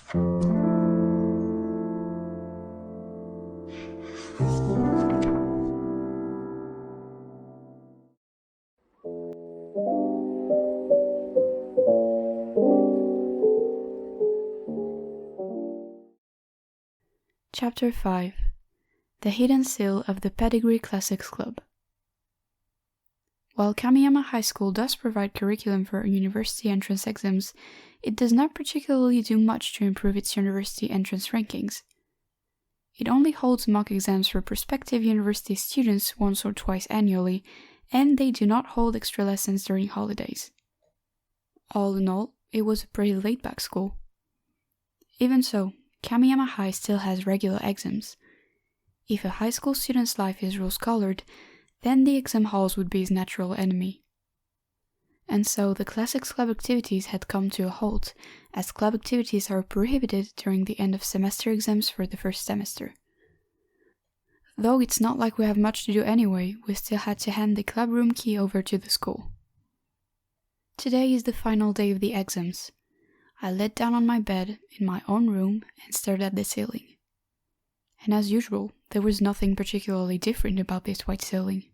Chapter 5 The Hidden Seal of the Pedigree Classics Club. While Kamiyama High School does provide curriculum for university entrance exams, it does not particularly do much to improve its university entrance rankings. It only holds mock exams for prospective university students once or twice annually, and they do not hold extra lessons during holidays. All in all, it was a pretty laid-back school. Even so, Kamiyama High still has regular exams. If a high school student's life is rose-colored, then the exam halls would be his natural enemy. And so the Classics Club activities had come to a halt, as club activities are prohibited during the end of semester exams for the first semester. Though it's not like we have much to do anyway, we still had to hand the club room key over to the school. Today is the final day of the exams. I laid down on my bed in my own room and stared at the ceiling. And as usual, there was nothing particularly different about this white ceiling.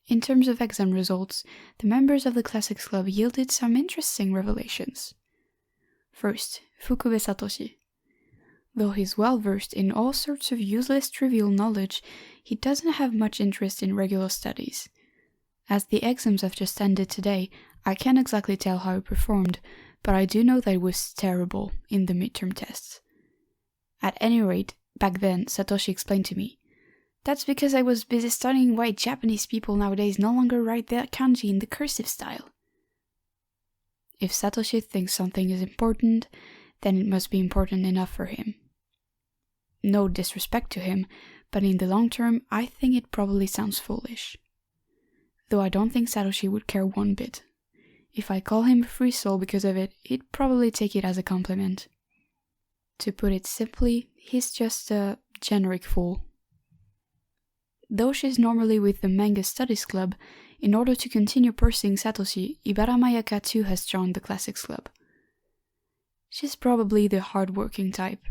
In terms of exam results, the members of the Classics Club yielded some interesting revelations. First, Fukube Satoshi. Though he's well versed in all sorts of useless trivial knowledge, he doesn't have much interest in regular studies. As the exams have just ended today, I can't exactly tell how he performed, but I do know that it was terrible in the midterm tests. At any rate, back then, Satoshi explained to me, "That's because I was busy studying why Japanese people nowadays no longer write their kanji in the cursive style." If Satoshi thinks something is important, then it must be important enough for him. No disrespect to him, but in the long term, I think it probably sounds foolish. Though I don't think Satoshi would care one bit. If I call him a free soul because of it, he'd probably take it as a compliment. To put it simply, he's just a generic fool. Though she's normally with the Manga Studies Club, in order to continue pursuing Satoshi, Ibara Mayaka too has joined the Classics Club. She's probably the hard-working type,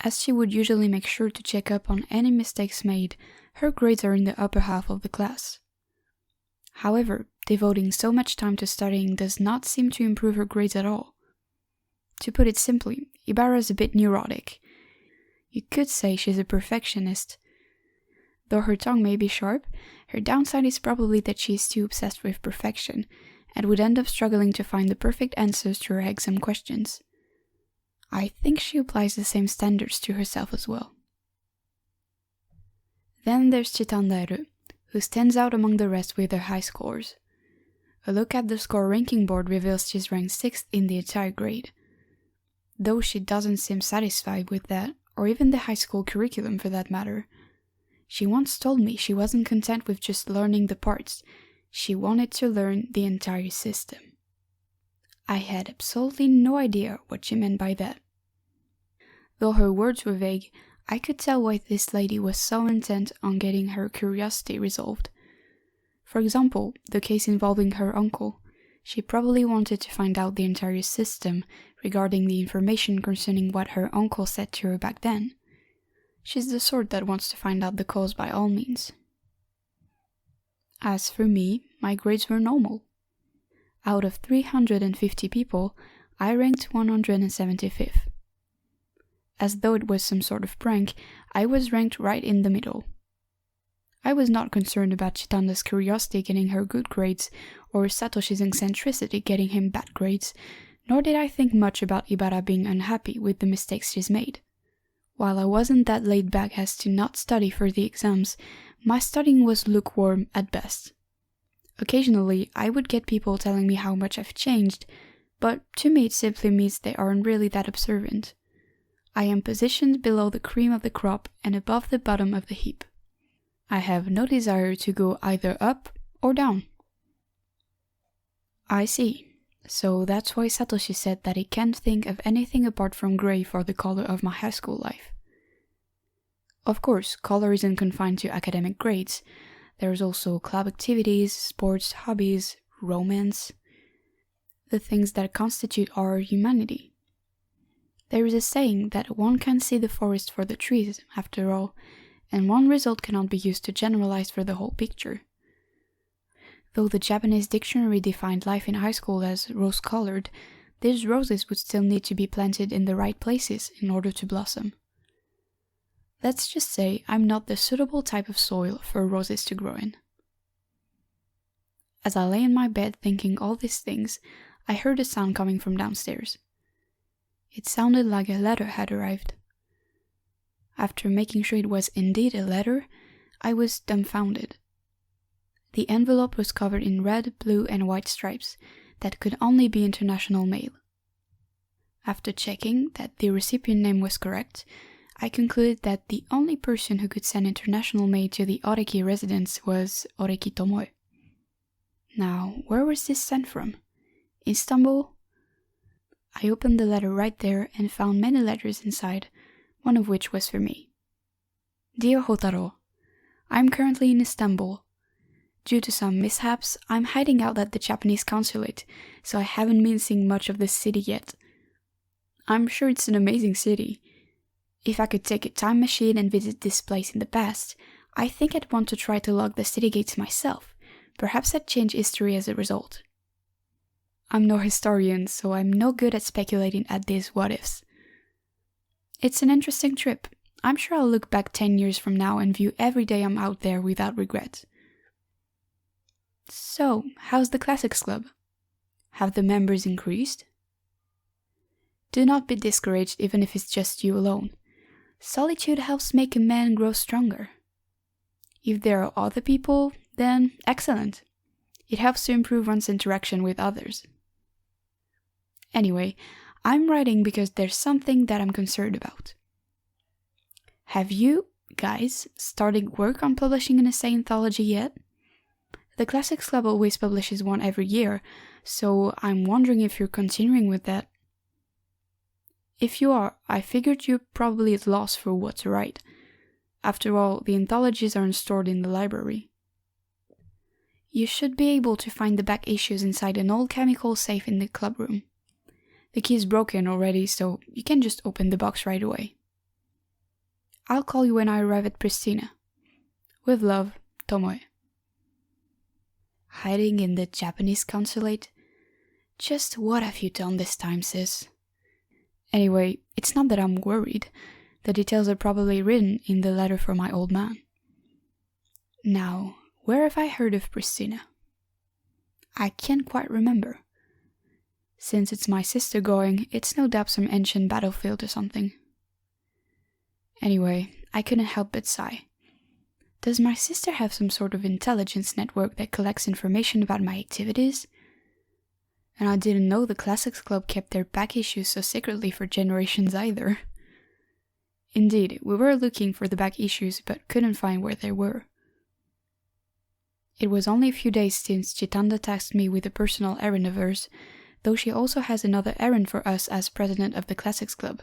as she would usually make sure to check up on any mistakes made. Her grades are in the upper half of the class. However, devoting so much time to studying does not seem to improve her grades at all. To put it simply, Ibara is a bit neurotic. You could say she's a perfectionist. Though her tongue may be sharp, her downside is probably that she is too obsessed with perfection, and would end up struggling to find the perfect answers to her exam questions. I think she applies the same standards to herself as well. Then there's Chitandairu, who stands out among the rest with her high scores. A look at the score ranking board reveals she's ranked 6th in the entire grade. Though she doesn't seem satisfied with that, or even the high school curriculum for that matter. She once told me she wasn't content with just learning the parts, she wanted to learn the entire system. I had absolutely no idea what she meant by that. Though her words were vague, I could tell why this lady was so intent on getting her curiosity resolved. For example, the case involving her uncle. She probably wanted to find out the entire system regarding the information concerning what her uncle said to her back then. She's the sort that wants to find out the cause by all means. As for me, my grades were normal. Out of 350 people, I ranked 175th. As though it was some sort of prank, I was ranked right in the middle. I was not concerned about Chitanda's curiosity getting her good grades, or Satoshi's eccentricity getting him bad grades, nor did I think much about Ibara being unhappy with the mistakes she's made. While I wasn't that laid back as to not study for the exams, my studying was lukewarm at best. Occasionally, I would get people telling me how much I've changed, but to me it simply means they aren't really that observant. I am positioned below the cream of the crop and above the bottom of the heap. I have no desire to go either up or down. I see. So that's why Satoshi said that he can't think of anything apart from gray for the color of my high school life. Of course, color isn't confined to academic grades. There's also club activities, sports, hobbies, romance. the things that constitute our humanity. There is a saying that one can see the forest for the trees, after all, and one result cannot be used to generalize for the whole picture. Though the Japanese dictionary defined life in high school as rose-colored, these roses would still need to be planted in the right places in order to blossom. Let's just say I'm not the suitable type of soil for roses to grow in. As I lay in my bed thinking all these things, I heard a sound coming from downstairs. It sounded like a letter had arrived. After making sure it was indeed a letter, I was dumbfounded. The envelope was covered in red, blue, and white stripes that could only be international mail. After checking that the recipient name was correct, I concluded that the only person who could send international mail to the Oreki residence was Oreki Tomoe. Now, where was this sent from? Istanbul? I opened the letter right there and found many letters inside, one of which was for me. Dear Hotaro, I'm currently in Istanbul. Due to some mishaps, I'm hiding out at the Japanese consulate, so I haven't been seeing much of this city yet. I'm sure it's an amazing city. If I could take a time machine and visit this place in the past, I think I'd want to try to log the city gates myself. Perhaps I'd change history as a result. I'm no historian, so I'm no good at speculating at these what-ifs. It's an interesting trip. I'm sure I'll look back 10 years from now and view every day I'm out there without regret. So, how's the Classics Club? Have the members increased? Do not be discouraged even if it's just you alone. Solitude helps make a man grow stronger. If there are other people, then excellent. It helps to improve one's interaction with others. Anyway, I'm writing because there's something that I'm concerned about. Have you, guys, started work on publishing an essay anthology yet? The Classics Club always publishes one every year, so I'm wondering if you're continuing with that. If you are, I figured you're probably at loss for what to write. After all, the anthologies aren't stored in the library. You should be able to find the back issues inside an old chemical safe in the club room. The key is broken already, so you can just open the box right away. I'll call you when I arrive at Pristina. With love, Tomoe. Hiding in the Japanese consulate? Just what have you done this time, sis? Anyway, it's not that I'm worried. The details are probably written in the letter from my old man. Now, where have I heard of Pristina? I can't quite remember. Since it's my sister going, it's no doubt some ancient battlefield or something. Anyway, I couldn't help but sigh. Does my sister have some sort of intelligence network that collects information about my activities? And I didn't know the Classics Club kept their back issues so secretly for generations either. Indeed, we were looking for the back issues but couldn't find where they were. It was only a few days since Chitanda tasked me with a personal errand of hers, though she also has another errand for us as president of the Classics Club,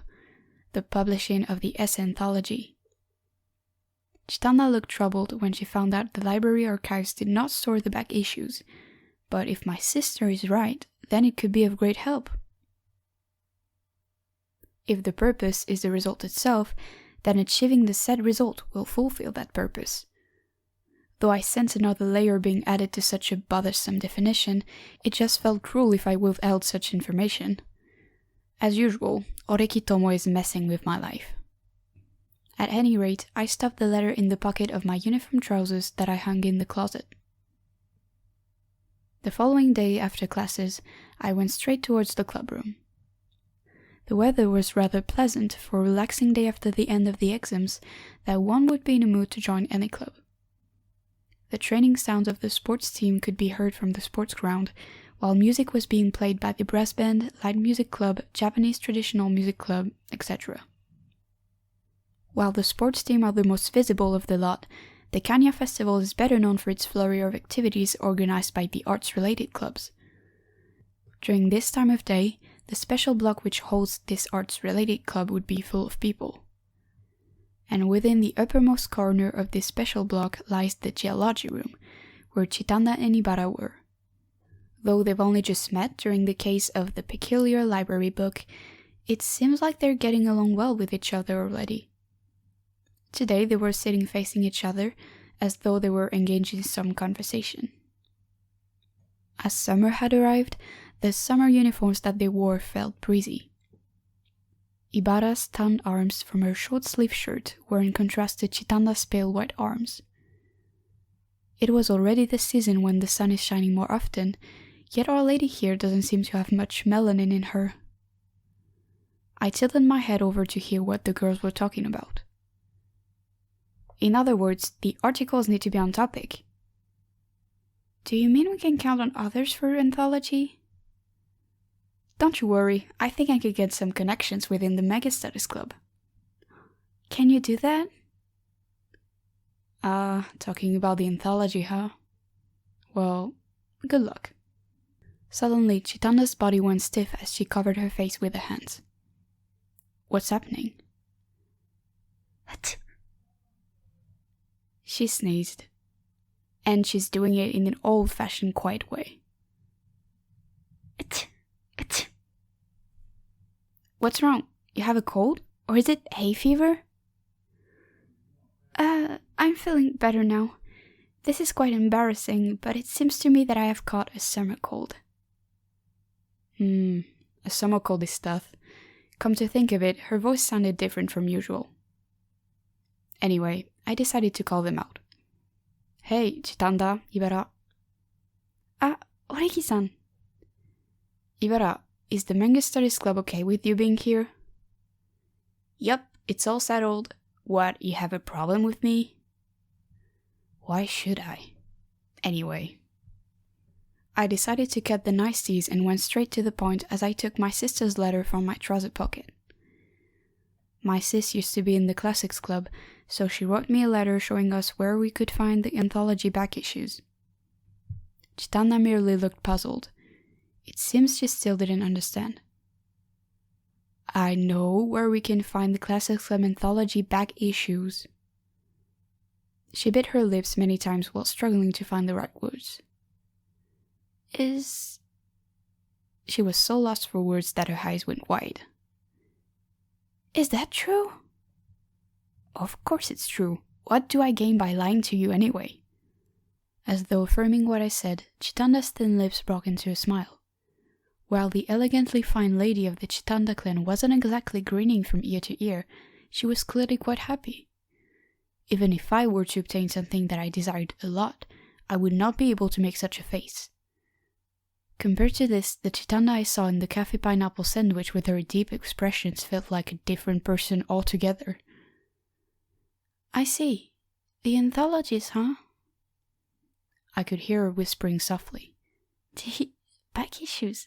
the publishing of the essay anthology. Chitanda looked troubled when she found out the library archives did not store the back issues, but if my sister is right, then it could be of great help. If the purpose is the result itself, then achieving the said result will fulfill that purpose. Though I sense another layer being added to such a bothersome definition, it just felt cruel if I withheld such information. As usual, Oreki Tomoe is messing with my life. At any rate, I stuffed the letter in the pocket of my uniform trousers that I hung in the closet. The following day after classes, I went straight towards the clubroom. The weather was rather pleasant for a relaxing day after the end of the exams that one would be in a mood to join any club. The training sounds of the sports team could be heard from the sports ground, while music was being played by the brass band, light music club, Japanese traditional music club, etc. While the sports team are the most visible of the lot, the Kanya Festival is better known for its flurry of activities organized by the arts-related clubs. During this time of day, the special block which holds this arts-related club would be full of people. And within the uppermost corner of this special block lies the geology room, where Chitanda and Ibara were. Though they've only just met during the case of the peculiar library book, it seems like they're getting along well with each other already. Today they were sitting facing each other, as though they were engaged in some conversation. As summer had arrived, the summer uniforms that they wore felt breezy. Ibara's tanned arms from her short-sleeved shirt were in contrast to Chitanda's pale white arms. It was already the season when the sun is shining more often, yet Our Lady here doesn't seem to have much melanin in her. I tilted my head over to hear what the girls were talking about. In other words, the articles need to be on topic. Do you mean we can count on others for anthology? Don't you worry, I think I could get some connections within the Mega Studies Club. Can you do that? Talking about the anthology, huh? Well, good luck. Suddenly, Chitanda's body went stiff as she covered her face with her hands. What's happening? She sneezed, and she's doing it in an old-fashioned quiet way. What's wrong? You have a cold? Or is it hay fever? I'm feeling better now. This is quite embarrassing, but it seems to me that I have caught a summer cold. A summer cold is tough. Come to think of it, her voice sounded different from usual. Anyway, I decided to call them out. Hey, Chitanda, Ibara. Oreki-san. Ibara, is the Manga Studies Club okay with you being here? Yup, it's all settled. What, you have a problem with me? Why should I? Anyway. I decided to cut the niceties and went straight to the point as I took my sister's letter from my trouser pocket. My sis used to be in the Classics Club, so she wrote me a letter showing us where we could find the anthology back issues. Chitanda merely looked puzzled. It seems she still didn't understand. I know where we can find the Classics Club anthology back issues. She bit her lips many times while struggling to find the right words. She was so lost for words that her eyes went wide. Is that true? Of course it's true. What do I gain by lying to you anyway? As though affirming what I said, Chitanda's thin lips broke into a smile. While the elegantly fine lady of the Chitanda clan wasn't exactly grinning from ear to ear, she was clearly quite happy. Even if I were to obtain something that I desired a lot, I would not be able to make such a face. Compared to this, the Chitanda I saw in the cafe pineapple sandwich with her deep expressions felt like a different person altogether. I see. The anthologies, huh? I could hear her whispering softly. The back issues.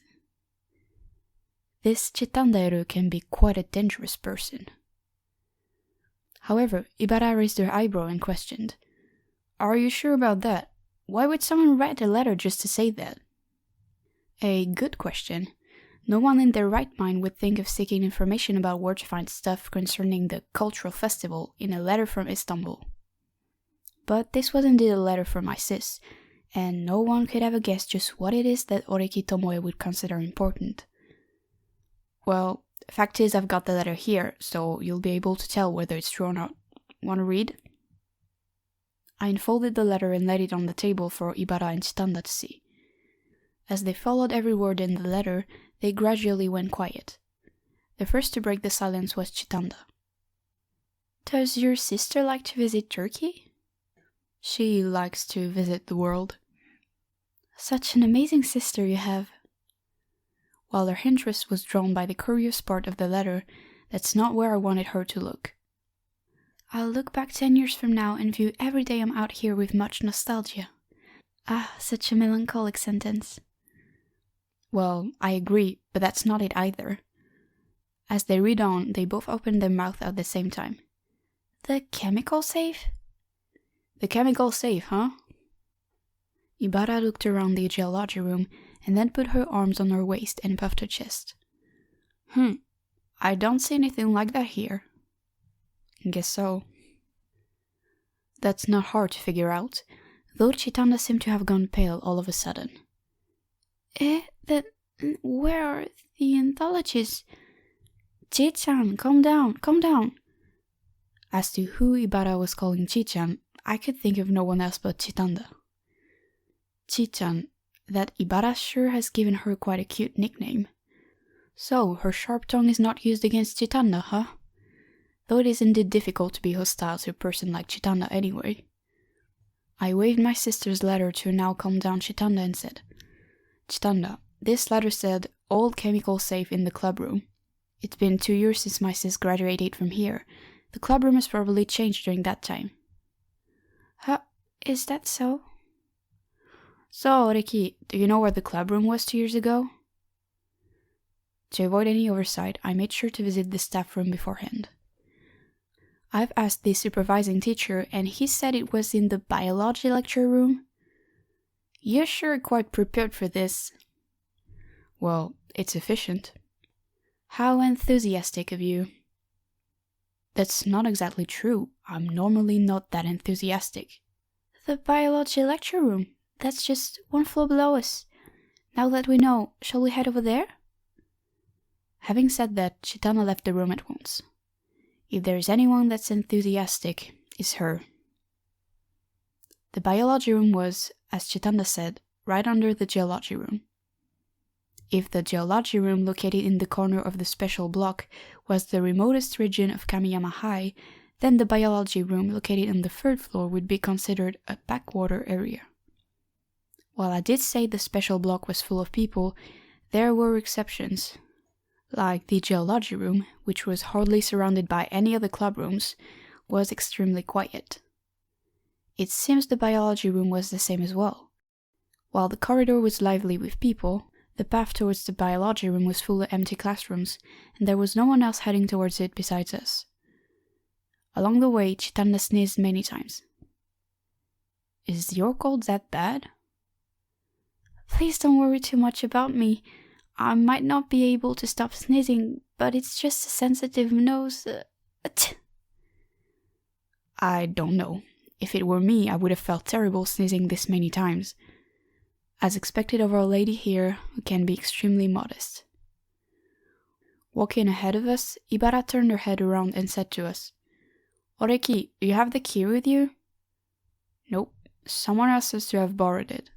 This Chitanda-ero can be quite a dangerous person. However, Ibara raised her eyebrow and questioned. Are you sure about that? Why would someone write a letter just to say that? A good question. No one in their right mind would think of seeking information about where to find stuff concerning the cultural festival in a letter from Istanbul. But this was indeed a letter from my sis, and no one could have guessed just what it is that Oreki Tomoe would consider important. Well, fact is I've got the letter here, so you'll be able to tell whether it's true or not. Want to read? I unfolded the letter and laid it on the table for Ibara and Chitanda to see. As they followed every word in the letter, they gradually went quiet. The first to break the silence was Chitanda. Does your sister like to visit Turkey? She likes to visit the world. Such an amazing sister you have. While her interest was drawn by the curious part of the letter, that's not where I wanted her to look. I'll look back 10 years from now and view every day I'm out here with much nostalgia. Such a melancholic sentence. Well, I agree, but that's not it either. As they read on, they both opened their mouth at the same time. The chemical safe? The chemical safe, huh? Ibara looked around the geology room and then put her arms on her waist and puffed her chest. I don't see anything like that here. Guess so. That's not hard to figure out, though Chitanda seemed to have gone pale all of a sudden. Where are the anthologies? Chi-chan, calm down, calm down. As to who Ibara was calling Chi-chan, I could think of no one else but Chitanda. Chi-chan, that Ibara sure has given her quite a cute nickname. So, her sharp tongue is not used against Chitanda, huh? Though it is indeed difficult to be hostile to a person like Chitanda anyway. I waved my sister's letter to a now calmed down Chitanda and said, Chitanda, this letter said, old chemical safe in the club room. It's been 2 years since my sis graduated from here. The club room has probably changed during that time. Huh, is that so? So, Reki, do you know where the club room was 2 years ago? To avoid any oversight, I made sure to visit the staff room beforehand. I've asked the supervising teacher, and he said it was in the biology lecture room. You're sure quite prepared for this. Well, it's efficient. How enthusiastic of you. That's not exactly true. I'm normally not that enthusiastic. The biology lecture room. That's just one floor below us. Now that we know, shall we head over there? Having said that, Chitana left the room at once. If there is anyone that's enthusiastic, it's her. The biology room was, as Chitanda said, right under the geology room. If the geology room located in the corner of the special block was the remotest region of Kamiyama High, then the biology room located on the 3rd floor would be considered a backwater area. While I did say the special block was full of people, there were exceptions. Like the geology room, which was hardly surrounded by any other club rooms, was extremely quiet. It seems the biology room was the same as well. While the corridor was lively with people, the path towards the biology room was full of empty classrooms, and there was no one else heading towards it besides us. Along the way, Chitanda sneezed many times. Is your cold that bad? Please don't worry too much about me. I might not be able to stop sneezing, but it's just a sensitive nose. I don't know. If it were me, I would have felt terrible sneezing this many times. As expected of our lady here, who can be extremely modest. Walking ahead of us, Ibara turned her head around and said to us, Oreki, do you have the key with you? Nope, someone else has to have borrowed it.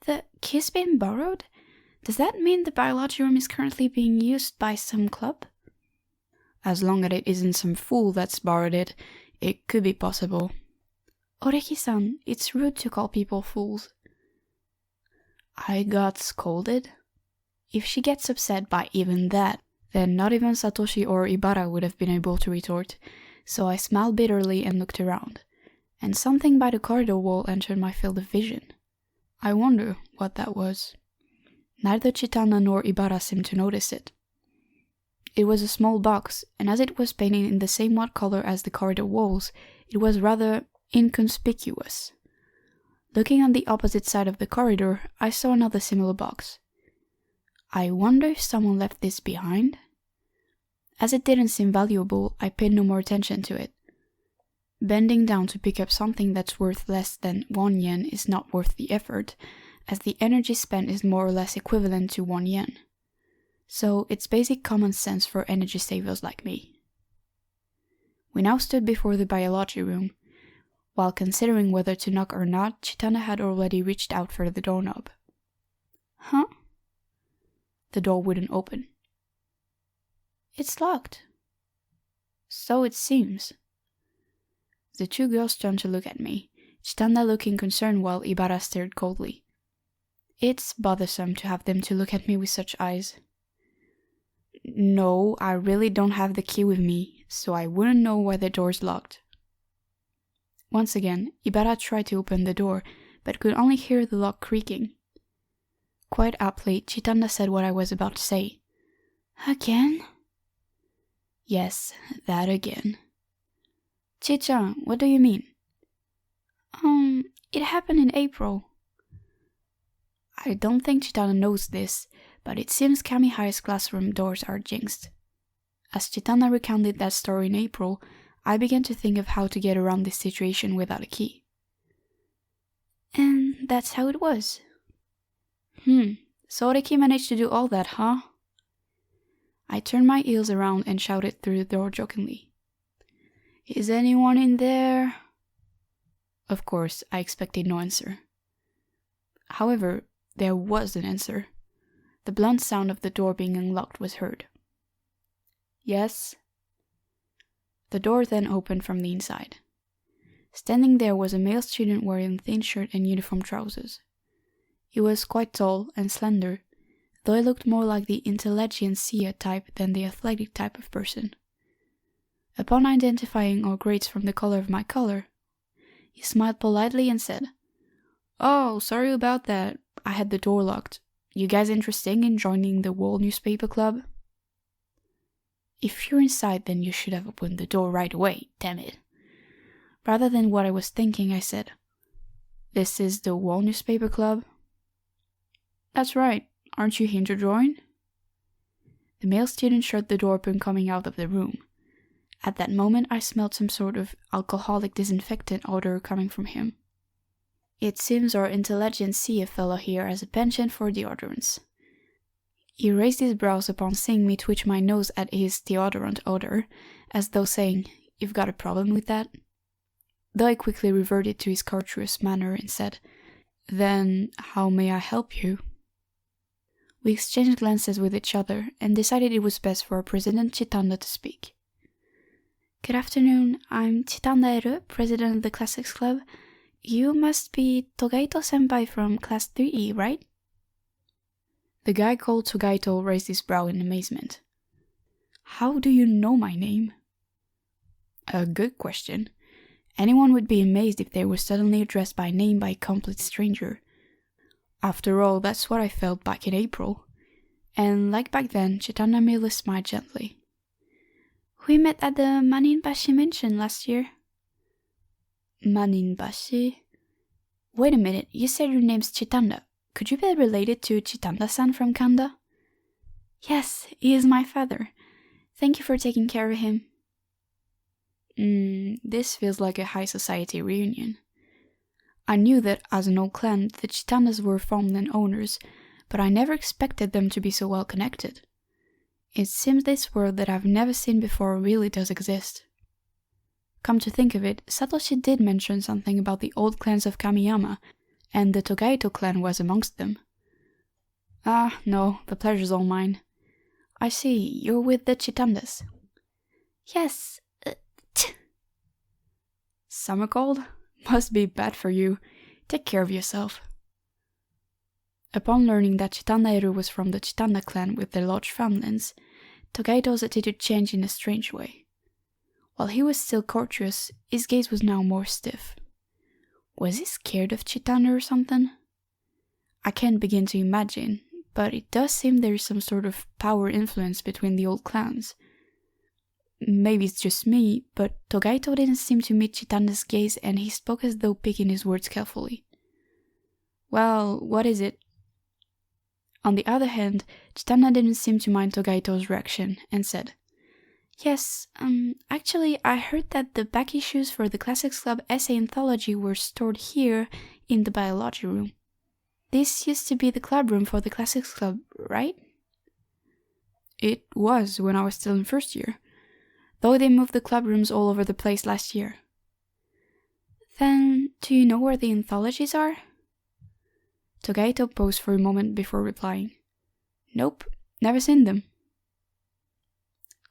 The key's been borrowed? Does that mean the biology room is currently being used by some club? As long as it isn't some fool that's borrowed it, it could be possible. Oreki-san, it's rude to call people fools. I got scolded? If she gets upset by even that, then not even Satoshi or Ibara would have been able to retort, so I smiled bitterly and looked around, and something by the corridor wall entered my field of vision. I wonder what that was. Neither Chitana nor Ibara seemed to notice it. It was a small box, and as it was painted in the same white color as the corridor walls, it was rather inconspicuous. Looking on the opposite side of the corridor, I saw another similar box. I wonder if someone left this behind? As it didn't seem valuable, I paid no more attention to it. Bending down to pick up something that's worth less than 1 yen is not worth the effort, as the energy spent is more or less equivalent to 1 yen. So it's basic common sense for energy savers like me. We now stood before the biology room. While considering whether to knock or not, Chitana had already reached out for the doorknob. Huh? The door wouldn't open. It's locked. So it seems. The two girls turned to look at me, Chitanda looking concerned while Ibara stared coldly. It's bothersome to have them to look at me with such eyes. No, I really don't have the key with me, so I wouldn't know why the door's locked. Once again, Ibara tried to open the door, but could only hear the lock creaking. Quite aptly, Chitanda said what I was about to say. Again? Yes, that again. Chi-chan, what do you mean? It happened in April. I don't think Chitana knows this, but it seems Kami High's classroom doors are jinxed. As Chitana recounted that story in April, I began to think of how to get around this situation without a key. And that's how it was. So Riki managed to do all that, huh? I turned my heels around and shouted through the door jokingly. Is anyone in there? Of course, I expected no answer. However, there was an answer. The blunt sound of the door being unlocked was heard. Yes? The door then opened from the inside. Standing there was a male student wearing a thin shirt and uniform trousers. He was quite tall and slender, though he looked more like the intelligentsia type than the athletic type of person. Upon identifying our grades from the color of my collar, he smiled politely and said, "Oh, sorry about that. I had the door locked. You guys interested in joining the Wall Newspaper Club?" If you're inside, then you should have opened the door right away, damn it. Rather than what I was thinking, I said, "This is the Wall Newspaper Club?" "That's right. Aren't you here to join?" The male student shut the door upon coming out of the room. At that moment, I smelled some sort of alcoholic disinfectant odor coming from him. It seems our intelligentsia fellow here has a penchant for deodorants. He raised his brows upon seeing me twitch my nose at his deodorant odor, as though saying, "You've got a problem with that?" Though I quickly reverted to his courteous manner and said, "Then, how may I help you?" We exchanged glances with each other and decided it was best for our president Chitanda to speak. "Good afternoon, I'm Chitanda Eru, president of the Classics Club. You must be Togaito-senpai from Class 3E, right?" The guy called Togaito raised his brow in amazement. "How do you know my name?" A good question. Anyone would be amazed if they were suddenly addressed by name by a complete stranger. After all, that's what I felt back in April. And like back then, Chitanda merely smiled gently. "We met at the Maninbashi Mansion last year." Maninbashi? Wait a minute, you said your name's Chitanda. Could you be related to Chitanda-san from Kanda? "Yes, he is my father. Thank you for taking care of him." This feels like a high society reunion. I knew that as an old clan, the Chitandas were farmland owners, but I never expected them to be so well connected. It seems this world that I've never seen before really does exist. Come to think of it, Satoshi did mention something about the old clans of Kamiyama, and the Togaito clan was amongst them. Ah, no, the pleasure's all mine. I see, you're with the Chitandas. "Yes, Summer cold? Must be bad for you. Take care of yourself." Upon learning that Chitanda Eru was from the Chitanda clan with their large farmlands, Togaito's attitude changed in a strange way. While he was still courteous, his gaze was now more stiff. Was he scared of Chitanda or something? I can't begin to imagine, but it does seem there is some sort of power influence between the old clans. Maybe it's just me, but Togaito didn't seem to meet Chitanda's gaze and he spoke as though picking his words carefully. "Well, what is it?" On the other hand, Chitanda didn't seem to mind Togaito's reaction and said, "Yes, actually I heard that the back issues for the Classics Club essay anthology were stored here in the biology room. This used to be the club room for the Classics Club, right?" "It was when I was still in first year, though they moved the club rooms all over the place last year." "Then, do you know where the anthologies are?" Togaito paused for a moment before replying, "Nope, never seen them."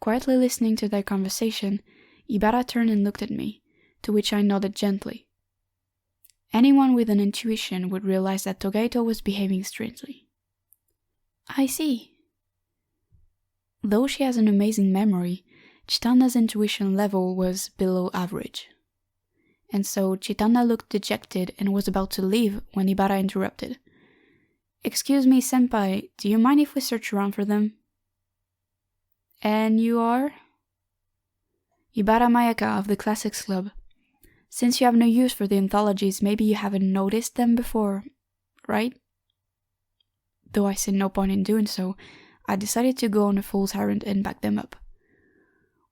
Quietly listening to their conversation, Ibara turned and looked at me, to which I nodded gently. Anyone with an intuition would realize that Togaito was behaving strangely. "I see." Though she has an amazing memory, Chitanda's intuition level was below average. And so Chitanda looked dejected and was about to leave when Ibara interrupted. "Excuse me, senpai, do you mind if we search around for them?" "And you are?" "Ibara Mayaka of the Classics Club. Since you have no use for the anthologies, maybe you haven't noticed them before, right?" Though I see no point in doing so, I decided to go on a fool's errand and back them up.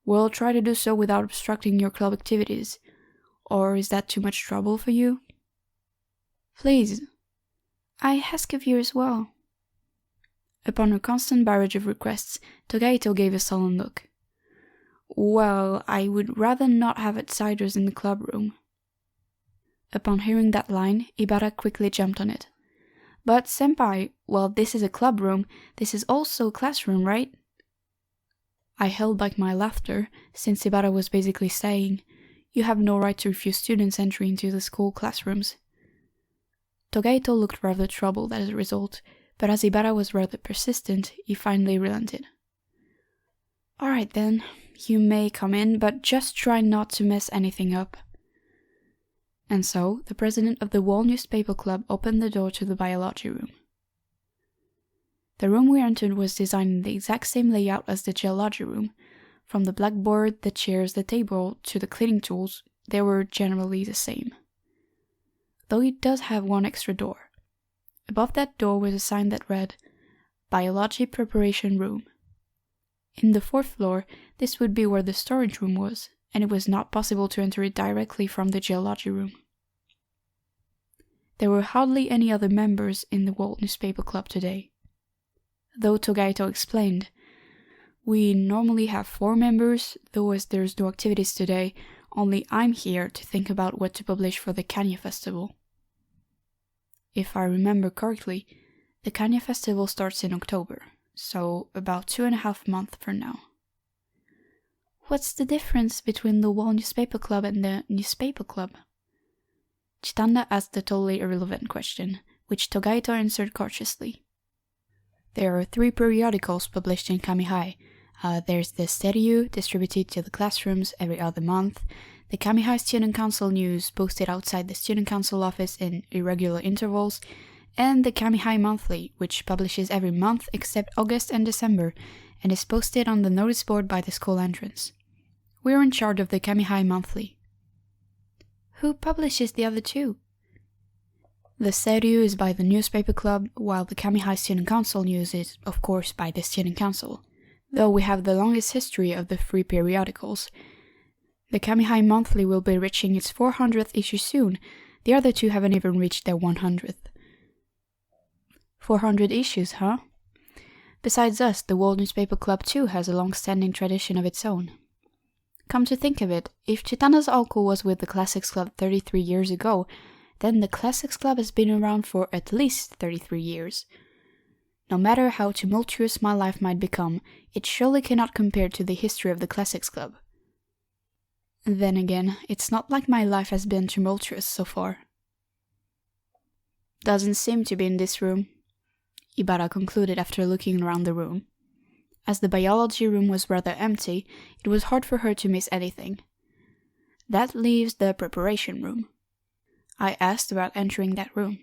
"We'll try to do so without obstructing your club activities. Or is that too much trouble for you?" "Please." I ask of you as well. Upon her constant barrage of requests, Togaito gave a sullen look. Well, I would rather not have outsiders in the club room. Upon hearing that line, Ibara quickly jumped on it. But senpai, while this is a club room, this is also a classroom, right? I held back my laughter, since Ibara was basically saying, you have no right to refuse students entry into the school classrooms. Togaito looked rather troubled as a result, but as Ibara was rather persistent, he finally relented. Alright then, you may come in, but just try not to mess anything up. And so, the president of the Wall Newspaper Club opened the door to the biology room. The room we entered was designed in the exact same layout as the geology room. From the blackboard, the chairs, the table, to the cleaning tools, they were generally the same. Though it does have one extra door. Above that door was a sign that read, Biology Preparation Room. In the 4th floor, this would be where the storage room was, and it was not possible to enter it directly from the geology room. There were hardly any other members in the World Newspaper Club today. Though Togaito explained, we normally have 4 members, though as there's no activities today, only I'm here to think about what to publish for the Kanya Festival. If I remember correctly, the Kanya Festival starts in October, so about 2.5 months from now. What's the difference between the Wall Newspaper Club and the Newspaper Club? Chitanda asked a totally irrelevant question, which Togaito answered cautiously. There are 3 periodicals published in Kami-High. There's the Stereo, distributed to the classrooms every other month, the Kami-High Student Council news posted outside the Student Council office in irregular intervals, and the Kami-High Monthly, which publishes every month except August and December, and is posted on the notice board by the school entrance. We're in charge of the Kami-High Monthly. Who publishes the other 2? The Stereo is by the Newspaper Club, while the Kami-High Student Council news is, of course, by the Student Council, though we have the longest history of the 3 periodicals. The Kami-High Monthly will be reaching its 400th issue soon. The other 2 haven't even reached their 100th. 400 issues, huh? Besides us, the World Newspaper Club too has a long-standing tradition of its own. Come to think of it, if Chitanda's uncle was with the Classics Club 33 years ago, then the Classics Club has been around for at least 33 years. No matter how tumultuous my life might become, it surely cannot compare to the history of the Classics Club. Then again, it's not like my life has been tumultuous so far. Doesn't seem to be in this room, Ibara concluded after looking around the room. As the biology room was rather empty, it was hard for her to miss anything. That leaves the preparation room. I asked about entering that room.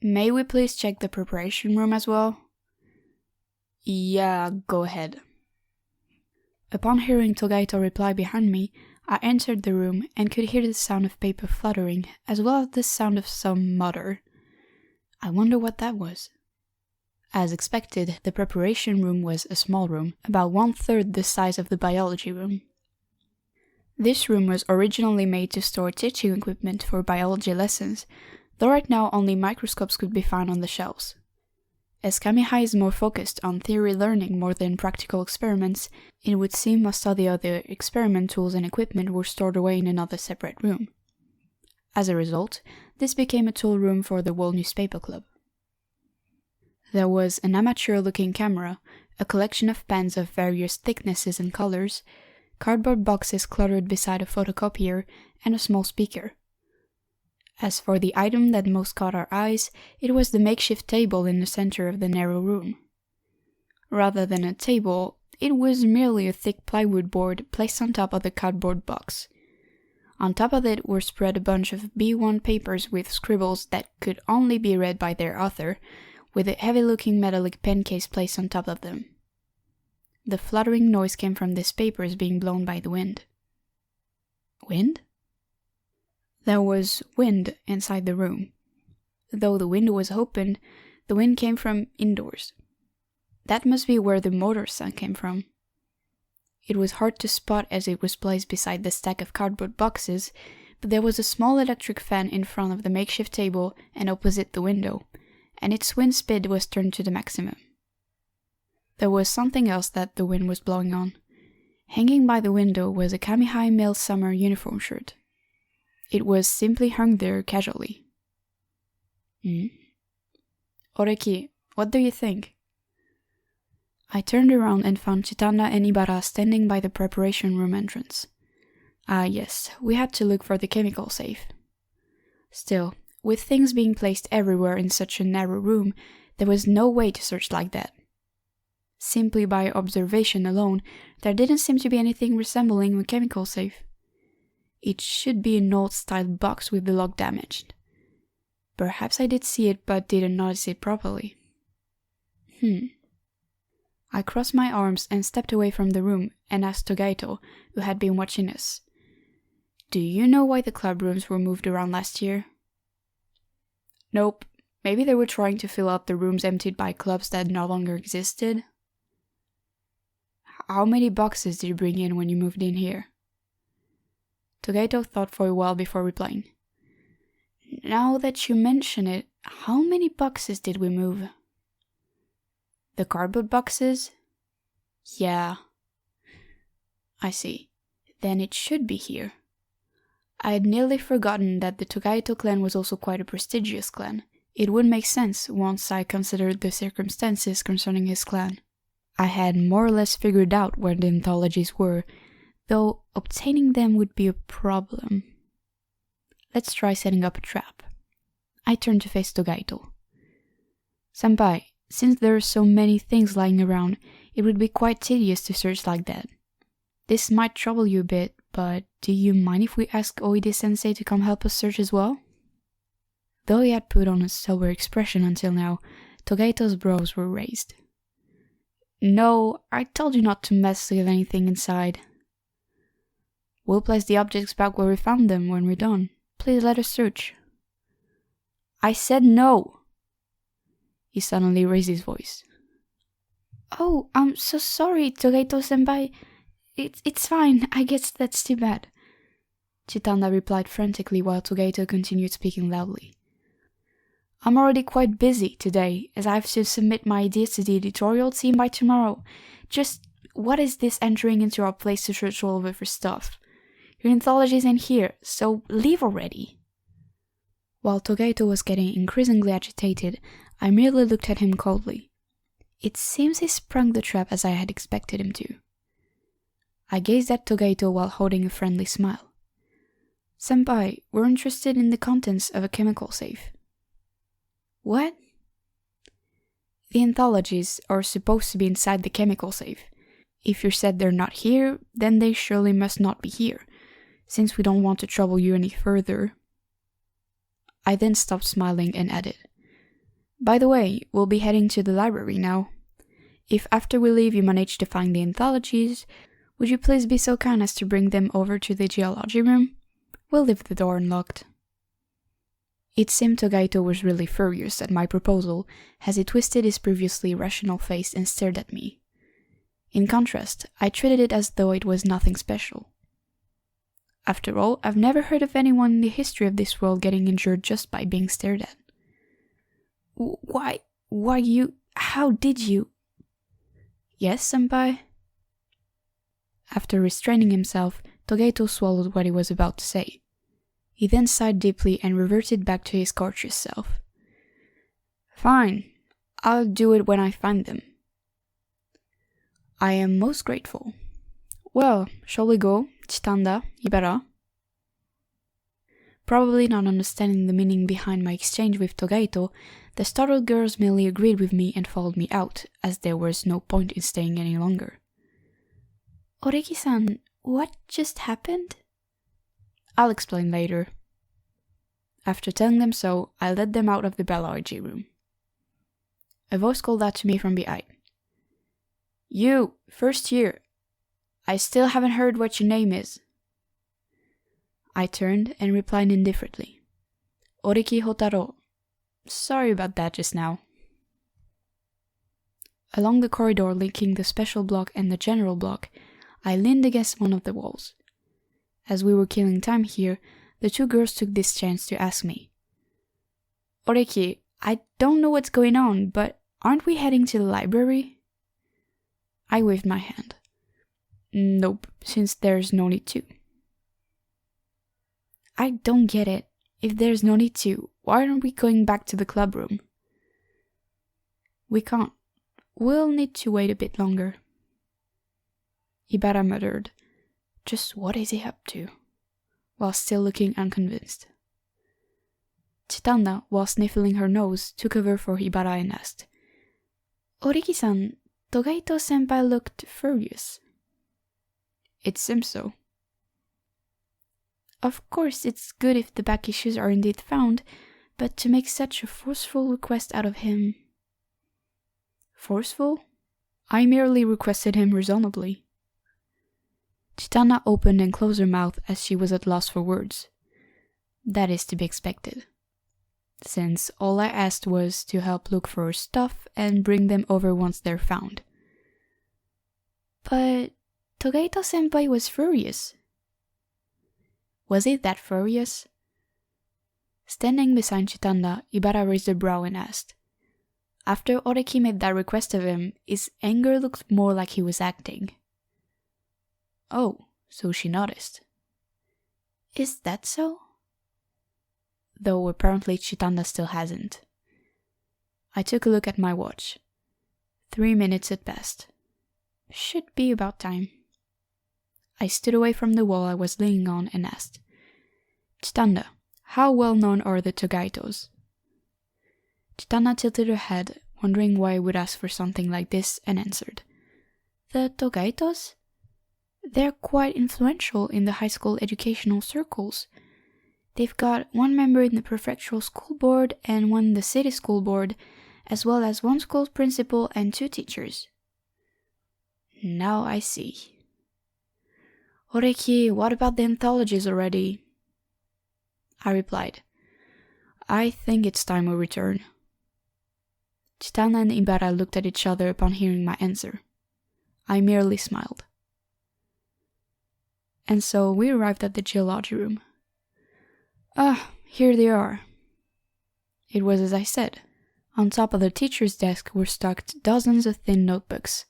May we please check the preparation room as well? Yeah, go ahead. Upon hearing Togaito reply behind me, I entered the room and could hear the sound of paper fluttering, as well as the sound of some mutter. I wonder what that was. As expected, the preparation room was a small room, about 1/3 the size of the biology room. This room was originally made to store teaching equipment for biology lessons, though right now only microscopes could be found on the shelves. As Kami-High is more focused on theory learning more than practical experiments, it would seem most of the other experiment tools and equipment were stored away in another separate room. As a result, this became a tool room for the World Newspaper Club. There was an amateur-looking camera, a collection of pens of various thicknesses and colors, cardboard boxes cluttered beside a photocopier, and a small speaker. As for the item that most caught our eyes, it was the makeshift table in the center of the narrow room. Rather than a table, it was merely a thick plywood board placed on top of the cardboard box. On top of it were spread a bunch of B1 papers with scribbles that could only be read by their author, with a heavy-looking metallic pen case placed on top of them. The fluttering noise came from these papers being blown by the wind. Wind? There was wind inside the room. Though the window was open, the wind came from indoors. That must be where the motor sound came from. It was hard to spot as it was placed beside the stack of cardboard boxes, but there was a small electric fan in front of the makeshift table and opposite the window, and its wind speed was turned to the maximum. There was something else that the wind was blowing on. Hanging by the window was a Kamihai male summer uniform shirt. It was simply hung there casually. Oreki, what do you think? I turned around and found Chitanda and Ibara standing by the preparation room entrance. Ah yes, we had to look for the chemical safe. Still, with things being placed everywhere in such a narrow room, there was no way to search like that. Simply by observation alone, there didn't seem to be anything resembling a chemical safe. It should be an old-style box with the lock damaged. Perhaps I did see it but didn't notice it properly. I crossed my arms and stepped away from the room and asked Togaito, who had been watching us. Do you know why the club rooms were moved around last year? Nope. Maybe they were trying to fill up the rooms emptied by clubs that no longer existed? How many boxes did you bring in when you moved in here? Togaito thought for a while before replying. Now that you mention it, how many boxes did we move? The cardboard boxes? Yeah. I see. Then it should be here. I had nearly forgotten that the Togaito clan was also quite a prestigious clan. It would make sense once I considered the circumstances concerning his clan. I had more or less figured out where the anthologies were, though obtaining them would be a problem. Let's try setting up a trap. I turned to face Togaito. Senpai, since there are so many things lying around, it would be quite tedious to search like that. This might trouble you a bit, but do you mind if we ask Oide-sensei to come help us search as well? Though he had put on a sober expression until now, Togaito's brows were raised. No, I told you not to mess with anything inside. We'll place the objects back where we found them when we're done. Please let us search. I said no! He suddenly raised his voice. Oh, I'm so sorry, Togaito-senpai. It's fine, I guess that's too bad. Chitanda replied frantically while Togaito continued speaking loudly. I'm already quite busy today, as I have to submit my ideas to the editorial team by tomorrow. Just, what is this entering into our place to search all over for stuff? Your anthology's in here, so leave already. While Togaito was getting increasingly agitated, I merely looked at him coldly. It seems he sprung the trap as I had expected him to. I gazed at Togaito while holding a friendly smile. Senpai, we're interested in the contents of a chemical safe. What? The anthologies are supposed to be inside the chemical safe. If you said they're not here, then they surely must not be here, since we don't want to trouble you any further. I then stopped smiling and added, by the way, we'll be heading to the library now. If after we leave you manage to find the anthologies, would you please be so kind as to bring them over to the geology room? We'll leave the door unlocked. It seemed Togaito was really furious at my proposal, as he twisted his previously rational face and stared at me. In contrast, I treated it as though it was nothing special. After all, I've never heard of anyone in the history of this world getting injured just by being stared at. How did you? Yes, senpai? After restraining himself, Togaito swallowed what he was about to say. He then sighed deeply and reverted back to his courteous self. Fine, I'll do it when I find them. I am most grateful. Well, shall we go, Chitanda, Ibara? Probably not understanding the meaning behind my exchange with Togaito, the startled girls merely agreed with me and followed me out, as there was no point in staying any longer. Oreki-san, what just happened? I'll explain later. After telling them so, I led them out of the biology room. A voice called out to me from behind. You, first year. I still haven't heard what your name is. I turned and replied indifferently. Oreki Hotaro. Sorry about that just now. Along the corridor linking the special block and the general block, I leaned against one of the walls. As we were killing time here, the two girls took this chance to ask me. Oreki, I don't know what's going on, but aren't we heading to the library? I waved my hand. Nope, since there's no need to. I don't get it. If there's no need to, why aren't we going back to the club room? We can't. We'll need to wait a bit longer. Ibara muttered, "Just what is he up to?" while still looking unconvinced. Chitanda, while sniffling her nose, took over for Ibara and asked, "Oriki-san, Togaito-senpai looked furious." "It seems so." "Of course, it's good if the back issues are indeed found, but to make such a forceful request out of him..." "Forceful? I merely requested him reasonably." Chitana opened and closed her mouth as she was at loss for words. That is to be expected, since all I asked was to help look for her stuff and bring them over once they're found. "But Togaito-senpai was furious." "Was he that furious?" Standing beside Chitanda, Ibara raised a brow and asked, "After Oreki made that request of him, his anger looked more like he was acting." "Oh, so she noticed." "Is that so?" Though apparently Chitanda still hasn't. I took a look at my watch. 3 minutes had passed. Should be about time. I stood away from the wall I was leaning on and asked, "Chitanda, how well known are the Togaitos?" Chitanda tilted her head, wondering why I would ask for something like this, and answered, "The Togaitos? They're quite influential in the high school educational circles. They've got one member in the prefectural school board and one in the city school board, as well as one school principal and 2 teachers." "Now I see." "Oreki, what about the anthologies already?" I replied, "I think it's time we return." Chitana and Ibara looked at each other upon hearing my answer. I merely smiled. And so we arrived at the geology room. Here they are. It was as I said. On top of the teacher's desk were stacked dozens of thin notebooks.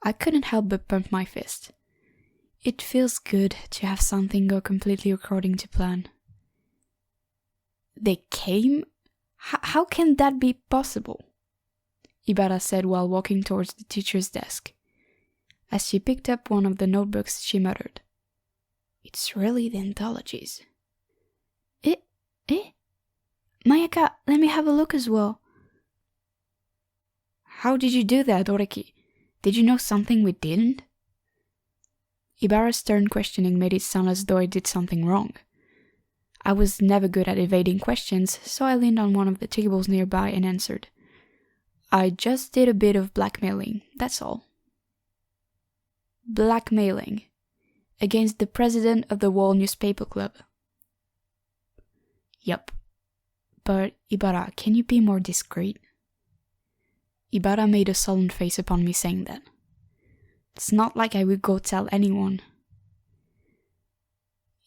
I couldn't help but bump my fist. It feels good to have something go completely according to plan. "They came? How can that be possible?" Ibara said while walking towards the teacher's desk. As she picked up one of the notebooks, she muttered, "It's really the anthologies." Eh? Mayaka, let me have a look as well." "How did you do that, Oreki? Did you know something we didn't?" Ibara's stern questioning made it sound as though I did something wrong. I was never good at evading questions, so I leaned on one of the tables nearby and answered, "I just did a bit of blackmailing, that's all." "Blackmailing? Against the president of the Wall Newspaper Club?" "Yup. But, Ibara, can you be more discreet?" Ibara made a sullen face upon me saying that. "It's not like I would go tell anyone."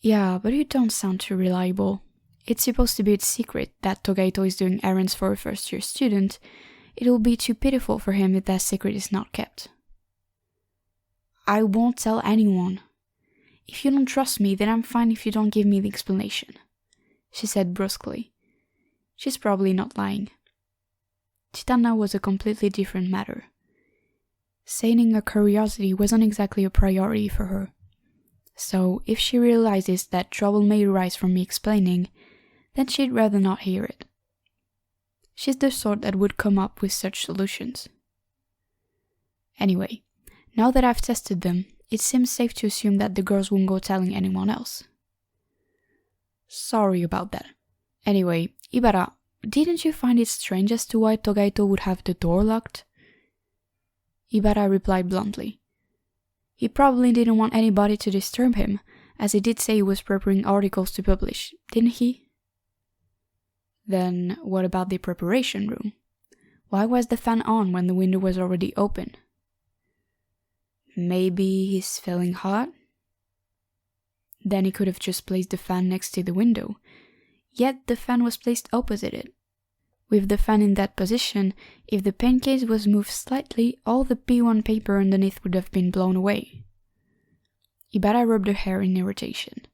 "Yeah, but you don't sound too reliable. It's supposed to be a secret that Togaito is doing errands for a first-year student. It will be too pitiful for him if that secret is not kept." "I won't tell anyone. If you don't trust me, then I'm fine if you don't give me the explanation," she said brusquely. She's probably not lying. Chitana was a completely different matter. Sating her curiosity wasn't exactly a priority for her. So, if she realizes that trouble may arise from me explaining, then she'd rather not hear it. She's the sort that would come up with such solutions. Anyway, now that I've tested them, it seems safe to assume that the girls won't go telling anyone else. Sorry about that. Anyway, Ibara, didn't you find it strange as to why Togaito would have the door locked? Ibara replied bluntly. He probably didn't want anybody to disturb him, as he did say he was preparing articles to publish, didn't he? Then what about the preparation room? Why was the fan on when the window was already open? Maybe he's feeling hot? Then he could have just placed the fan next to the window, yet the fan was placed opposite it. With the fan in that position, if the pen case was moved slightly, all the B1 paper underneath would have been blown away. Ibara rubbed her hair in irritation.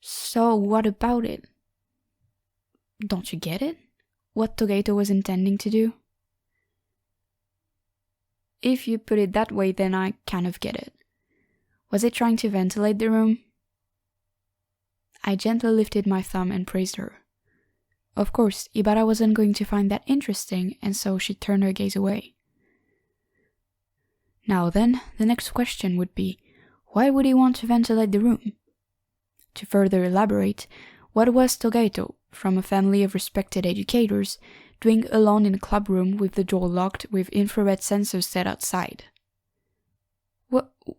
So what about it? Don't you get it? What Togato was intending to do? If you put it that way, then I kind of get it. Was it trying to ventilate the room? I gently lifted my thumb and praised her. Of course, Ibara wasn't going to find that interesting, and so she turned her gaze away. Now then, the next question would be, why would he want to ventilate the room? To further elaborate, what was Togato, from a family of respected educators, doing alone in a club room with the door locked with infrared sensors set outside?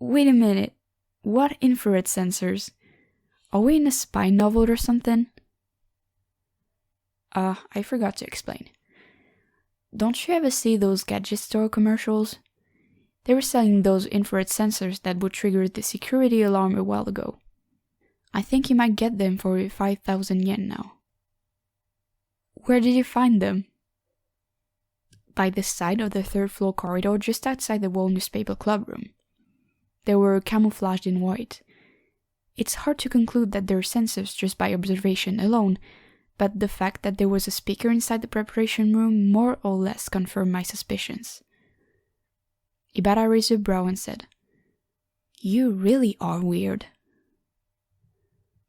Wait a minute, what infrared sensors? Are we in a spy novel or something? I forgot to explain. Don't you ever see those gadget store commercials? They were selling those infrared sensors that would trigger the security alarm a while ago. I think you might get them for 5,000 yen now. Where did you find them? By the side of the third floor corridor just outside the wall newspaper club room. They were camouflaged in white. It's hard to conclude that they're sensors just by observation alone, but the fact that there was a speaker inside the preparation room more or less confirmed my suspicions. Ibara raised her brow and said, "You really are weird.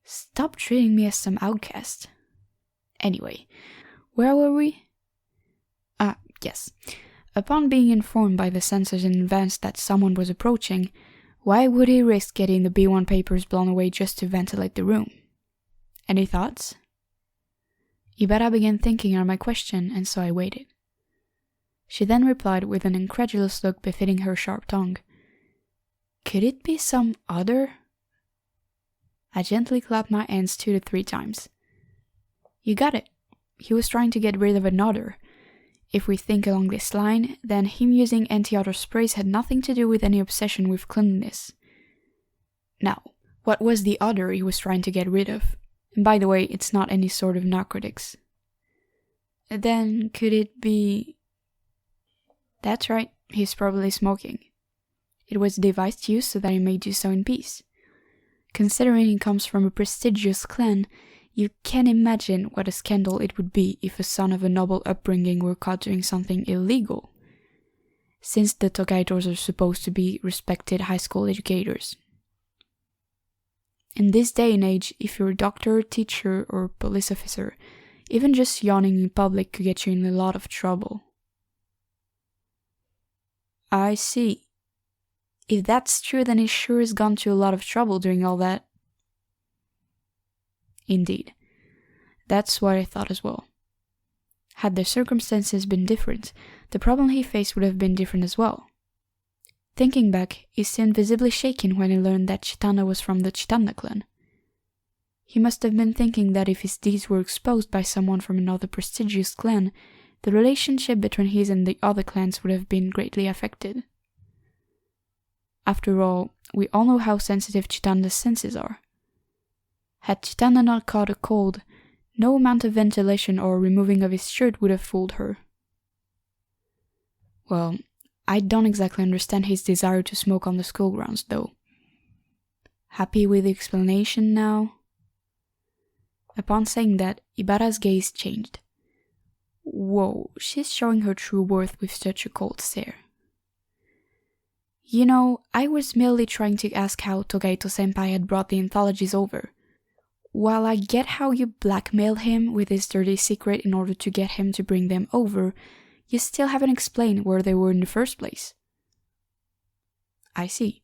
Stop treating me as some outcast. Anyway, where were we? Yes. Upon being informed by the sensors in advance that someone was approaching, why would he risk getting the B1 papers blown away just to ventilate the room? Any thoughts?" Ibara began thinking on my question, and so I waited. She then replied with an incredulous look befitting her sharp tongue. "Could it be some other?" I gently clapped my hands 2 to 3 times. "You got it. He was trying to get rid of another. If we think along this line, then him using anti-odor sprays had nothing to do with any obsession with cleanliness. Now, what was the odor he was trying to get rid of? And by the way, it's not any sort of narcotics. Then could it be... That's right, he's probably smoking. It was a device used so that he may do so in peace. Considering he comes from a prestigious clan, you can imagine what a scandal it would be if a son of a noble upbringing were caught doing something illegal, since the Togaitos are supposed to be respected high school educators. In this day and age, if you're a doctor, teacher, or police officer, even just yawning in public could get you in a lot of trouble." "I see. If that's true, then he sure has gone to a lot of trouble doing all that." Indeed. That's what I thought as well. Had the circumstances been different, the problem he faced would have been different as well. Thinking back, he seemed visibly shaken when he learned that Chitanda was from the Chitanda clan. He must have been thinking that if his deeds were exposed by someone from another prestigious clan, the relationship between his and the other clans would have been greatly affected. After all, we all know how sensitive Chitanda's senses are. Had Chitanda not caught a cold, no amount of ventilation or removing of his shirt would have fooled her. Well, I don't exactly understand his desire to smoke on the school grounds, though. Happy with the explanation now? Upon saying that, Ibara's gaze changed. Whoa, she's showing her true worth with such a cold stare. You know, I was merely trying to ask how Togaito-senpai had brought the anthologies over. While I get how you blackmailed him with his dirty secret in order to get him to bring them over, you still haven't explained where they were in the first place. I see.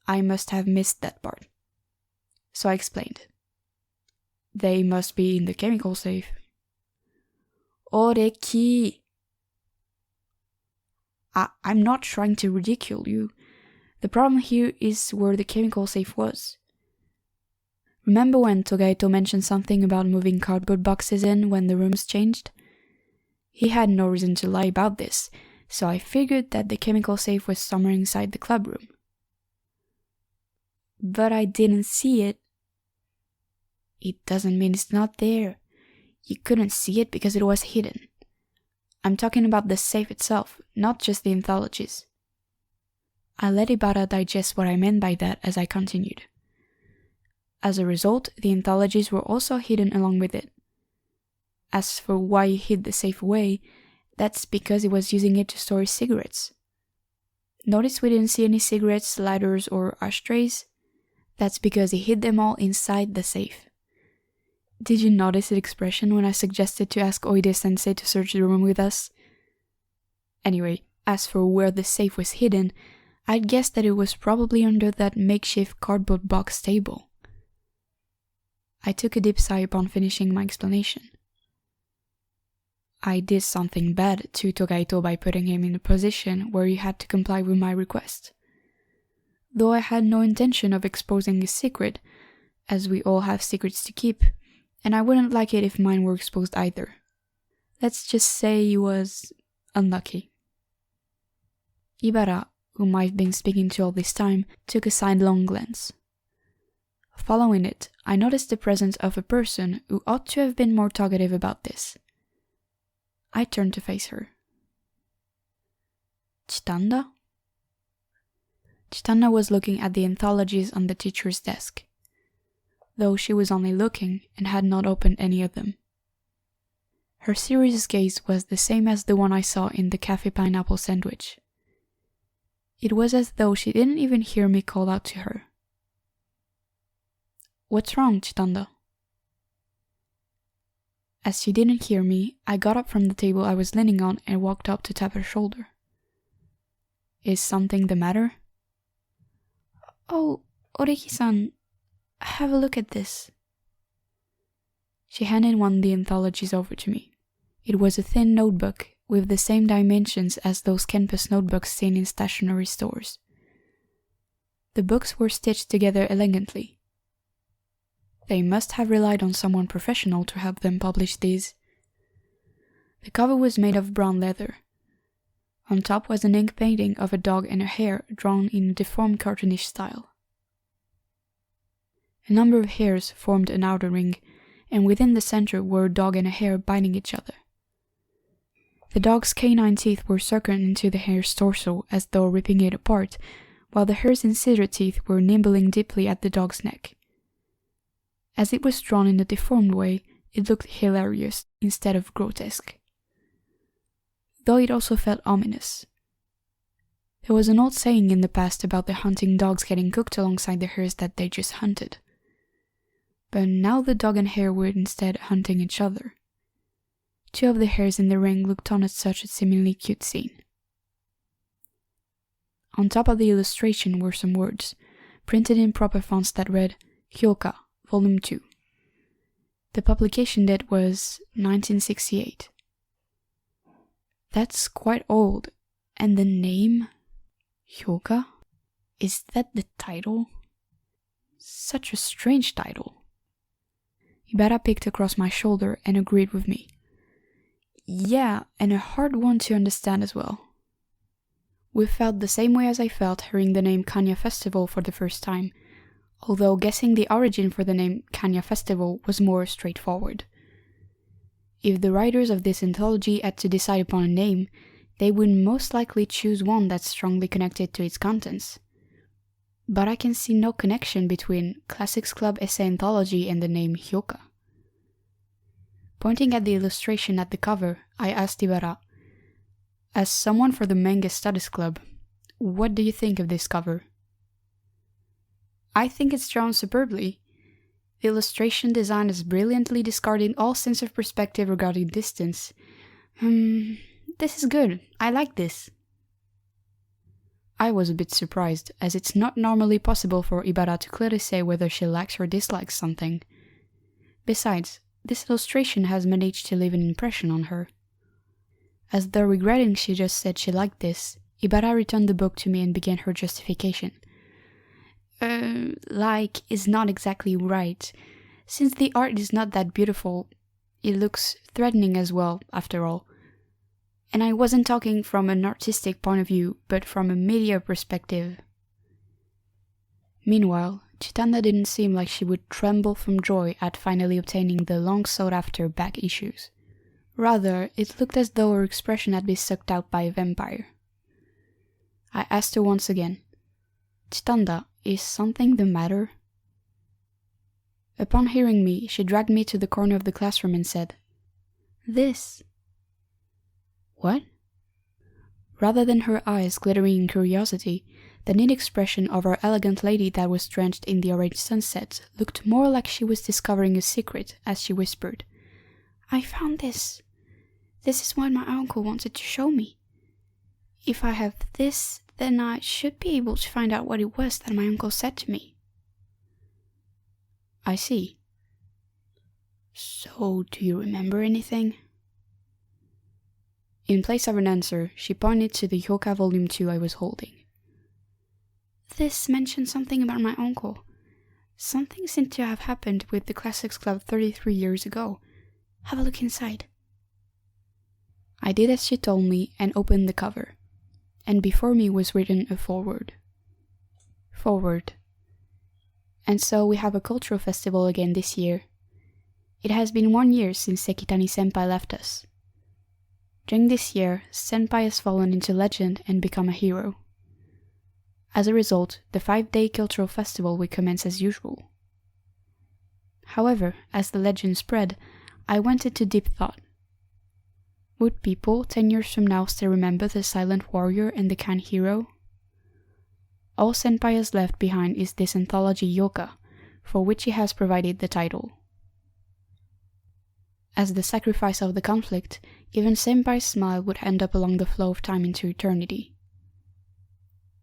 I must have missed that part. So I explained. They must be in the chemical safe. Oreki! I'm not trying to ridicule you. The problem here is where the chemical safe was. Remember when Togaito mentioned something about moving cardboard boxes in when the rooms changed? He had no reason to lie about this, so I figured that the chemical safe was somewhere inside the club room. But I didn't see it. It doesn't mean it's not there. You couldn't see it because it was hidden. I'm talking about the safe itself, not just the anthologies. I let Ibara digest what I meant by that as I continued. As a result, the anthologies were also hidden along with it. As for why he hid the safe away, that's because he was using it to store his cigarettes. Notice we didn't see any cigarettes, lighters, or ashtrays? That's because he hid them all inside the safe. Did you notice his expression when I suggested to ask Oide-sensei to search the room with us? Anyway, as for where the safe was hidden, I'd guess that it was probably under that makeshift cardboard box table. I took a deep sigh upon finishing my explanation. I did something bad to Togaito by putting him in a position where he had to comply with my request. Though I had no intention of exposing his secret, as we all have secrets to keep, and I wouldn't like it if mine were exposed either. Let's just say he was unlucky. Ibara, whom I've been speaking to all this time, took a sidelong glance. Following it, I noticed the presence of a person who ought to have been more talkative about this. I turned to face her. Chitanda? Chitanda was looking at the anthologies on the teacher's desk, though she was only looking and had not opened any of them. Her serious gaze was the same as the one I saw in the cafe pineapple sandwich. It was as though she didn't even hear me call out to her. What's wrong, Chitanda? As she didn't hear me, I got up from the table I was leaning on and walked up to tap her shoulder. Is something the matter? Oh, Oreki-san, have a look at this. She handed one of the anthologies over to me. It was a thin notebook with the same dimensions as those campus notebooks seen in stationery stores. The books were stitched together elegantly. They must have relied on someone professional to help them publish these. The cover was made of brown leather. On top was an ink painting of a dog and a hare drawn in a deformed cartoonish style. A number of hairs formed an outer ring, and within the center were a dog and a hare biting each other. The dog's canine teeth were sunken into the hare's torso as though ripping it apart, while the hare's incisor teeth were nibbling deeply at the dog's neck. As it was drawn in a deformed way, it looked hilarious instead of grotesque, though it also felt ominous. There was an old saying in the past about the hunting dogs getting cooked alongside the hares that they just hunted. But now the dog and hare were instead hunting each other. Two of the hares in the ring looked on at such a seemingly cute scene. On top of the illustration were some words, printed in proper fonts that read, Hyouka, Volume 2. The publication date was 1968. That's quite old. And the name? Hyouka? Is that the title? Such a strange title. Ibara peeked across my shoulder and agreed with me. Yeah, and a hard one to understand as well. We felt the same way as I felt hearing the name Kanya Festival for the first time, although guessing the origin for the name Kanya Festival was more straightforward. If the writers of this anthology had to decide upon a name, they would most likely choose one that's strongly connected to its contents. But I can see no connection between Classics Club Essay Anthology and the name Hyouka. Pointing at the illustration at the cover, I asked Ibara, as someone for the Manga Studies Club, what do you think of this cover? I think it's drawn superbly. The illustration design is brilliantly discarding all sense of perspective regarding distance. This is good. I like this. I was a bit surprised, as it's not normally possible for Ibara to clearly say whether she likes or dislikes something. Besides, this illustration has managed to leave an impression on her. As though regretting she just said she liked this, Ibara returned the book to me and began her justification. Like is not exactly right. Since the art is not that beautiful, it looks threatening as well, after all. And I wasn't talking from an artistic point of view, but from a media perspective. Meanwhile, Chitanda didn't seem like she would tremble from joy at finally obtaining the long sought-after back issues. Rather, it looked as though her expression had been sucked out by a vampire. I asked her once again, "Chitanda, is something the matter?" Upon hearing me, she dragged me to the corner of the classroom and said, "This." "What?" Rather than her eyes glittering in curiosity, the neat expression of our elegant lady that was drenched in the orange sunset looked more like she was discovering a secret as she whispered, "I found this. This is what my uncle wanted to show me. If I have this, then I should be able to find out what it was that my uncle said to me." "I see. So, do you remember anything?" In place of an answer, she pointed to the Hyouka Volume 2 I was holding. "This mentioned something about my uncle. Something seemed to have happened with the Classics Club 33 years ago. Have a look inside." I did as she told me and opened the cover, and before me was written a foreword. Forward. "And so we have a cultural festival again this year. It has been 1 year since Sekitani-senpai left us. During this year, Senpai has fallen into legend and become a hero. As a result, the 5-day cultural festival will commence as usual. However, as the legend spread, I went into deep thought. Would people 10 years from now still remember the silent warrior and the kind hero? All Senpai has left behind is this anthology Hyouka, for which he has provided the title. As the sacrifice of the conflict, even Senpai's smile would end up along the flow of time into eternity.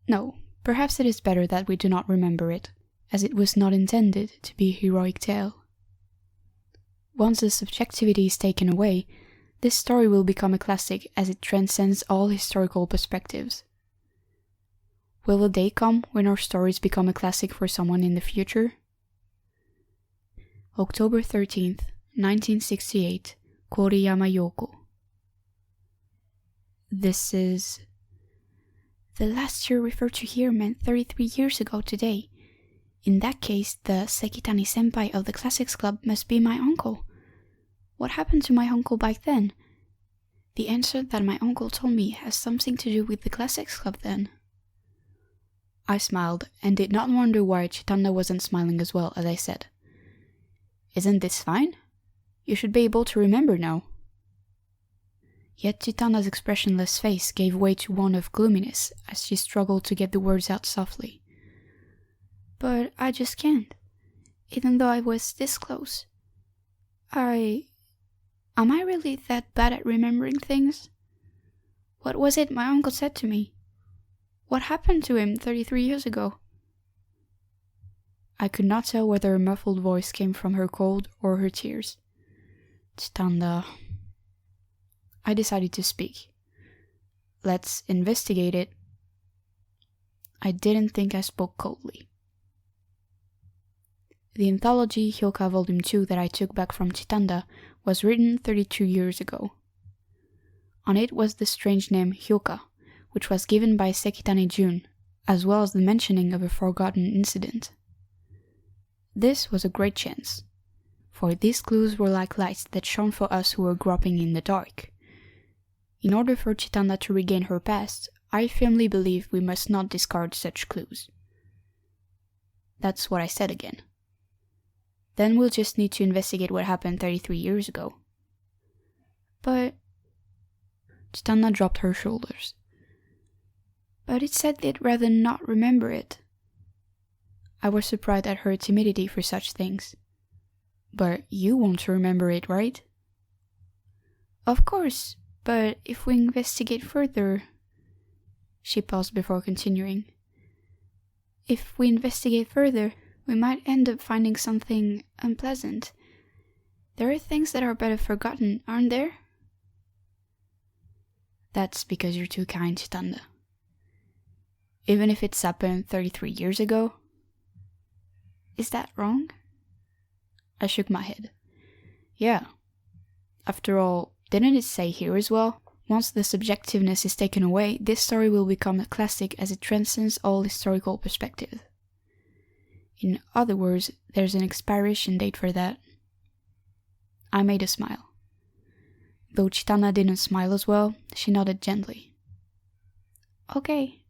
No, perhaps it is better that we do not remember it, as it was not intended to be a heroic tale. Once the subjectivity is taken away, this story will become a classic as it transcends all historical perspectives. Will the day come when our stories become a classic for someone in the future? October 13th, 1968, Koriyama Yoko. This is... The last year referred to here meant 33 years ago today. In that case, the Sekitani-senpai of the Classics Club must be my uncle. What happened to my uncle back then? The answer that my uncle told me has something to do with the Classics Club then. I smiled, and did not wonder why Chitanda wasn't smiling as well as I said, "Isn't this fine? You should be able to remember now." Yet Chitanda's expressionless face gave way to one of gloominess as she struggled to get the words out softly. "But I just can't, even though I was this close. Am I really that bad at remembering things? What was it my uncle said to me? What happened to him 33 years ago?" I could not tell whether her muffled voice came from her cold or her tears. "Chitanda..." I decided to speak. "Let's investigate it." I didn't think I spoke coldly. The anthology Hyouka Volume 2 that I took back from Chitanda was written 32 years ago. On it was the strange name Hyouka, which was given by Sekitani Jun, as well as the mentioning of a forgotten incident. This was a great chance, for these clues were like lights that shone for us who were groping in the dark. In order for Chitanda to regain her past, I firmly believe we must not discard such clues. That's what I said again. Then we'll just need to investigate what happened 33 years ago. But... Chitanda dropped her shoulders. "But it said they'd rather not remember it." I was surprised at her timidity for such things. "But you want to remember it, right?" "Of course, but if we investigate further..." She paused before continuing. "If we investigate further, we might end up finding something unpleasant. There are things that are better forgotten, aren't there?" "That's because you're too kind, Chitanda. Even if it's happened 33 years ago?" "Is that wrong?" I shook my head. "Yeah. After all, didn't it say here as well? Once the subjectiveness is taken away, this story will become a classic as it transcends all historical perspective. In other words, there's an expiration date for that." I made a smile. Though Chitana didn't smile as well, she nodded gently. Okay.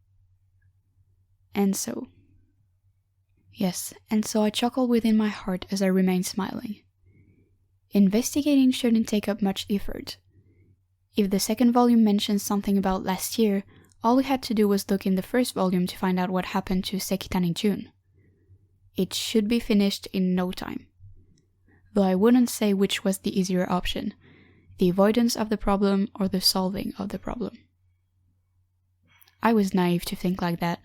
And so I chuckled within my heart as I remained smiling. Investigating shouldn't take up much effort. If the second volume mentions something about last year, all we had to do was look in the first volume to find out what happened to Sekitani Jun. It should be finished in no time. Though I wouldn't say which was the easier option, the avoidance of the problem or the solving of the problem. I was naive to think like that.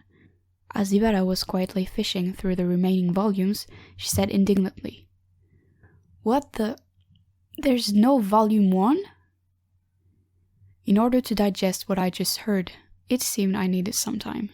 As Ibara was quietly fishing through the remaining volumes, she said indignantly, "What the? There's no volume 1? In order to digest what I just heard, it seemed I needed some time.